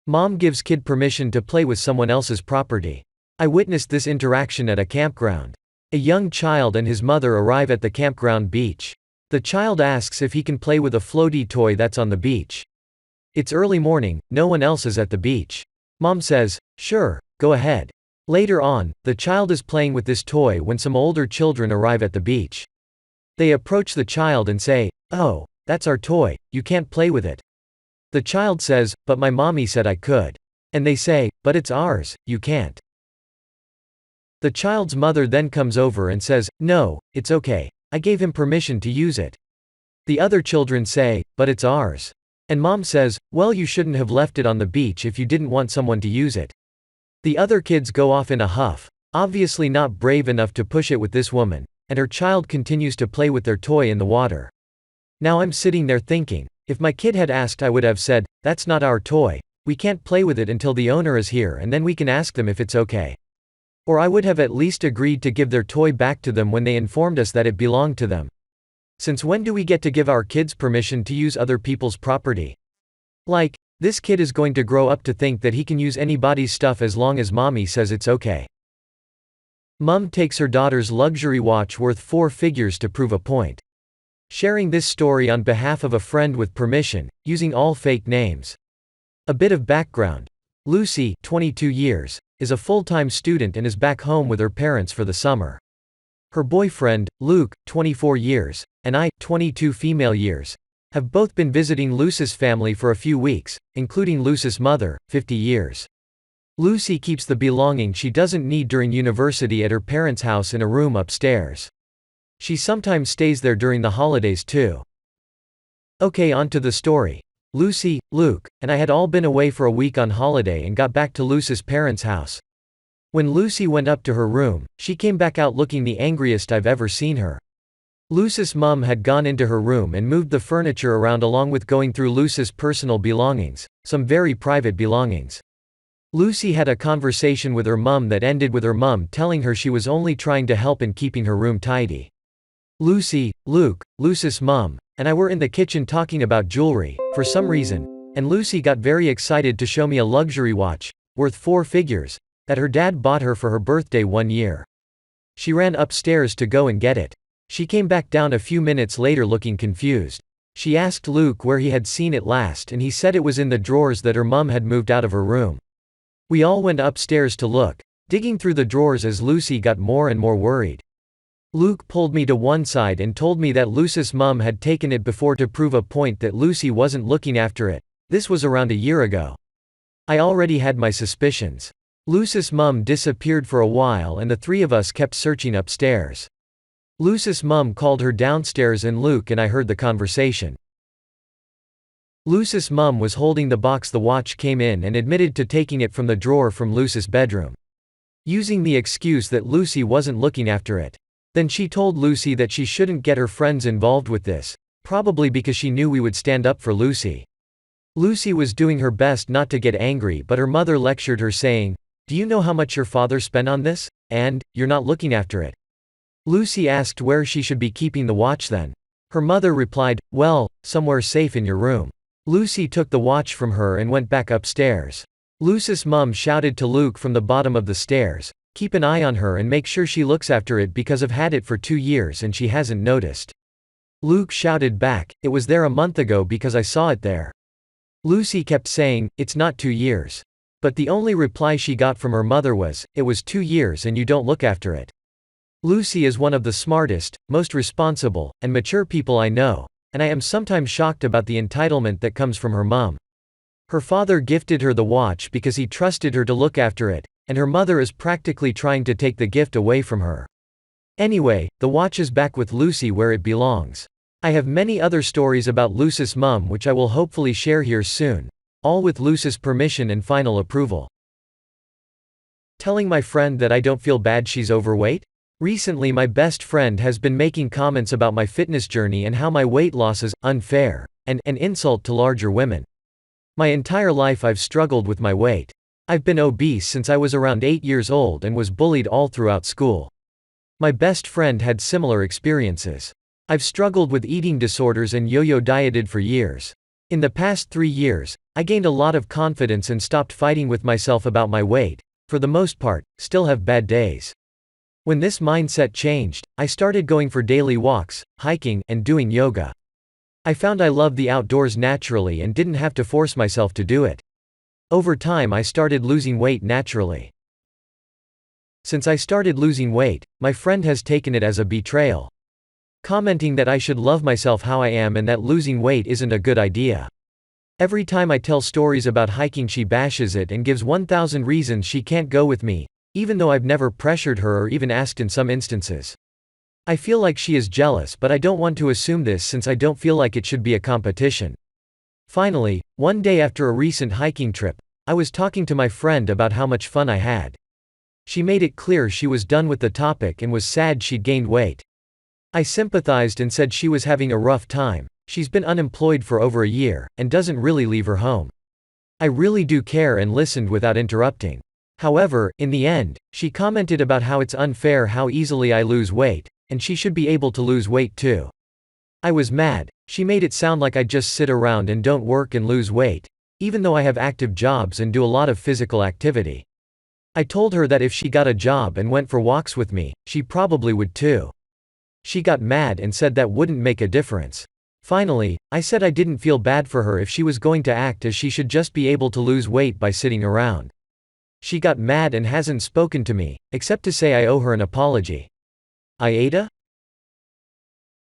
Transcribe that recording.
Mom gives kid permission to play with someone else's property. I witnessed this interaction at a campground. A young child and his mother arrive at the campground beach. The child asks if he can play with a floaty toy that's on the beach. It's early morning, no one else is at the beach. Mom says, "Sure, go ahead." Later on, the child is playing with this toy when some older children arrive at the beach. They approach the child and say, "Oh, that's our toy, you can't play with it." The child says, "But my mommy said I could." And they say, "But it's ours, you can't." The child's mother then comes over and says, "No, it's okay, I gave him permission to use it." The other children say, "But it's ours." And mom says, "Well, you shouldn't have left it on the beach if you didn't want someone to use it." The other kids go off in a huff, obviously not brave enough to push it with this woman, and her child continues to play with their toy in the water. Now I'm sitting there thinking, if my kid had asked, I would have said, "That's not our toy, we can't play with it until the owner is here and then we can ask them if it's okay." Or I would have at least agreed to give their toy back to them when they informed us that it belonged to them. Since when do we get to give our kids permission to use other people's property? Like, this kid is going to grow up to think that he can use anybody's stuff as long as mommy says it's okay. Mom takes her daughter's luxury watch worth 4 figures to prove a point. Sharing this story on behalf of a friend with permission, using all fake names. A bit of background. Lucy, 22 years, is a full-time student and is back home with her parents for the summer. Her boyfriend, Luke, 24 years, and I, 22 female years, have both been visiting Lucy's family for a few weeks, including Lucy's mother, 50 years. Lucy keeps the belongings she doesn't need during university at her parents' house in a room upstairs. She sometimes stays there during the holidays too. Okay, on to the story. Lucy, Luke, and I had all been away for a week on holiday and got back to Lucy's parents' house. When Lucy went up to her room, she came back out looking the angriest I've ever seen her. Lucy's mum had gone into her room and moved the furniture around along with going through Lucy's personal belongings, some very private belongings. Lucy had a conversation with her mum that ended with her mum telling her she was only trying to help in keeping her room tidy. Lucy, Luke, Lucy's mum, and I were in the kitchen talking about jewelry, for some reason, and Lucy got very excited to show me a luxury watch, worth 4 figures, that her dad bought her for her birthday one year. She ran upstairs to go and get it. She came back down a few minutes later looking confused. She asked Luke where he had seen it last and he said it was in the drawers that her mum had moved out of her room. We all went upstairs to look, digging through the drawers as Lucy got more and more worried. Luke pulled me to one side and told me that Lucy's mum had taken it before to prove a point that Lucy wasn't looking after it. This was around a year ago. I already had my suspicions. Lucy's mum disappeared for a while and the 3 of us kept searching upstairs. Lucy's mum called her downstairs and Luke and I heard the conversation. Lucy's mum was holding the box the watch came in and admitted to taking it from the drawer from Lucy's bedroom, using the excuse that Lucy wasn't looking after it. Then she told Lucy that she shouldn't get her friends involved with this, probably because she knew we would stand up for Lucy. Lucy was doing her best not to get angry, but her mother lectured her saying, "Do you know how much your father spent on this? And, you're not looking after it." Lucy asked where she should be keeping the watch then. Her mother replied, "Well, somewhere safe in your room." Lucy took the watch from her and went back upstairs. Lucy's mum shouted to Luke from the bottom of the stairs, "Keep an eye on her and make sure she looks after it because I've had it for 2 years and she hasn't noticed." Luke shouted back, "It was there a month ago because I saw it there." Lucy kept saying, "It's not 2 years." But the only reply she got from her mother was, "It was 2 years and you don't look after it." Lucy is one of the smartest, most responsible, and mature people I know, and I am sometimes shocked about the entitlement that comes from her mum. Her father gifted her the watch because he trusted her to look after it, and her mother is practically trying to take the gift away from her. Anyway, the watch is back with Lucy where it belongs. I have many other stories about Lucy's mum which I will hopefully share here soon, all with Lucy's permission and final approval. Telling my friend that I don't feel bad she's overweight? Recently my best friend has been making comments about my fitness journey and how my weight loss is unfair, and an insult to larger women. My entire life I've struggled with my weight. I've been obese since I was around 8 years old and was bullied all throughout school. My best friend had similar experiences. I've struggled with eating disorders and yo-yo dieted for years. In the past 3 years, I gained a lot of confidence and stopped fighting with myself about my weight. For the most part, still have bad days. When this mindset changed, I started going for daily walks, hiking, and doing yoga. I found I loved the outdoors naturally and didn't have to force myself to do it. Over time I started losing weight naturally. Since I started losing weight, my friend has taken it as a betrayal, commenting that I should love myself how I am and that losing weight isn't a good idea. Every time I tell stories about hiking she bashes it and gives 1,000 reasons she can't go with me, even though I've never pressured her or even asked in some instances. I feel like she is jealous, but I don't want to assume this since I don't feel like it should be a competition. Finally, one day after a recent hiking trip, I was talking to my friend about how much fun I had. She made it clear she was done with the topic and was sad she'd gained weight. I sympathized and said she was having a rough time. She's been unemployed for over a year, and doesn't really leave her home. I really do care and listened without interrupting. However, in the end, she commented about how it's unfair how easily I lose weight, and she should be able to lose weight too. I was mad. She made it sound like I just sit around and don't work and lose weight, even though I have active jobs and do a lot of physical activity. I told her that if she got a job and went for walks with me, she probably would too. She got mad and said that wouldn't make a difference. Finally, I said I didn't feel bad for her if she was going to act as she should just be able to lose weight by sitting around. She got mad and hasn't spoken to me, except to say I owe her an apology. Aida?